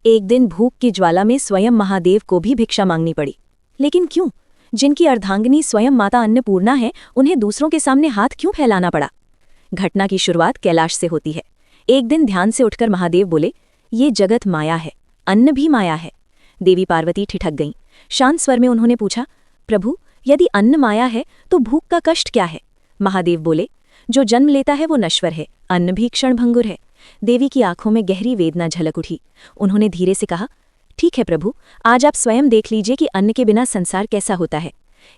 एक दिन भूख की ज्वाला में स्वयं महादेव को भी भिक्षा मांगनी पड़ी। लेकिन क्यों? जिनकी अर्धांगिनी स्वयं माता अन्नपूर्णा है, उन्हें दूसरों के सामने हाथ क्यों फैलाना पड़ा? घटना की शुरुआत कैलाश से होती है। एक दिन ध्यान से उठकर महादेव बोले, ये जगत माया है, अन्न भी माया है। देवी पार्वती ठिठक गईं। शांत स्वर में उन्होंने पूछा, प्रभु, यदि अन्न माया है तो भूख का कष्ट क्या है? महादेव बोले, जो जन्म लेता है वो नश्वर है, अन्न भी क्षणभंगुर है। देवी की आंखों में गहरी वेदना झलक उठी। उन्होंने धीरे से कहा, ठीक है प्रभु, आज आप स्वयं देख लीजिए कि अन्न के बिना संसार कैसा होता है।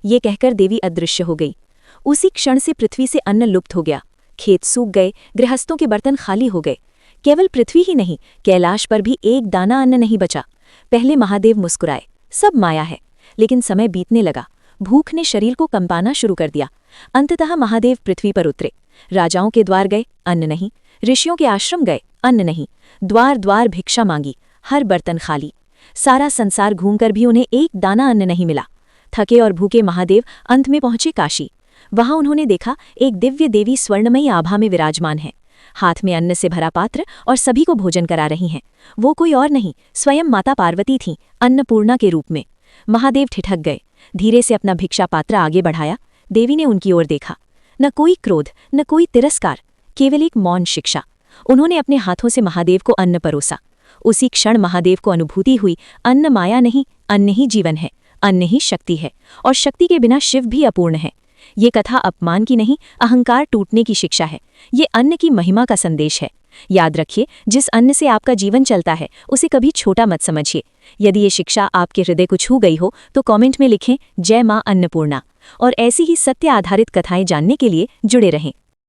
ये कहकर देवी अदृश्य हो गई। उसी क्षण से पृथ्वी से अन्न लुप्त हो गया। खेत सूख गए, गृहस्थों के बर्तन खाली हो गए। केवल पृथ्वी ही नहीं, कैलाश पर भी एक दाना अन्न नहीं बचा। पहले महादेव मुस्कुराए, सब माया है। लेकिन समय बीतने लगा, भूख ने शरीर को कंपाना शुरू कर दिया। अंततः महादेव पृथ्वी पर उतरे। राजाओं के द्वार गए, अन्न नहीं। ऋषियों के आश्रम गए, अन्न नहीं। द्वार द्वार भिक्षा मांगी, हर बर्तन खाली। सारा संसार घूमकर भी उन्हें एक दाना अन्न नहीं मिला। थके और भूखे महादेव अंत में पहुंचे काशी। वहां उन्होंने देखा, एक दिव्य देवी स्वर्णमयी आभा में विराजमान है। हाथ में अन्न से भरा पात्र और सभी को भोजन करा रही हैं। वो कोई और नहीं, स्वयं माता पार्वती थीं, अन्नपूर्णा के रूप में। महादेव ठिठक गए। धीरे से अपना भिक्षा पात्र आगे बढ़ाया। देवी ने उनकी ओर देखा। न कोई क्रोध, न कोई तिरस्कार, केवल एक मौन शिक्षा। उन्होंने अपने हाथों से महादेव को अन्न परोसा। उसी क्षण महादेव को अनुभूति हुई, अन्न माया नहीं, अन्न ही जीवन है, अन्न ही शक्ति है, और शक्ति के बिना शिव भी अपूर्ण है। ये कथा अपमान की नहीं, अहंकार टूटने की शिक्षा है। ये अन्न की महिमा का संदेश है। याद रखिए, जिस अन्न से आपका जीवन चलता है उसे कभी छोटा मत समझिए। यदि ये शिक्षा आपके हृदय को छू गई हो तो कमेंट में लिखें, जय मां अन्नपूर्णा। और ऐसी ही सत्य आधारित कथाएं जानने के लिए जुड़े रहें।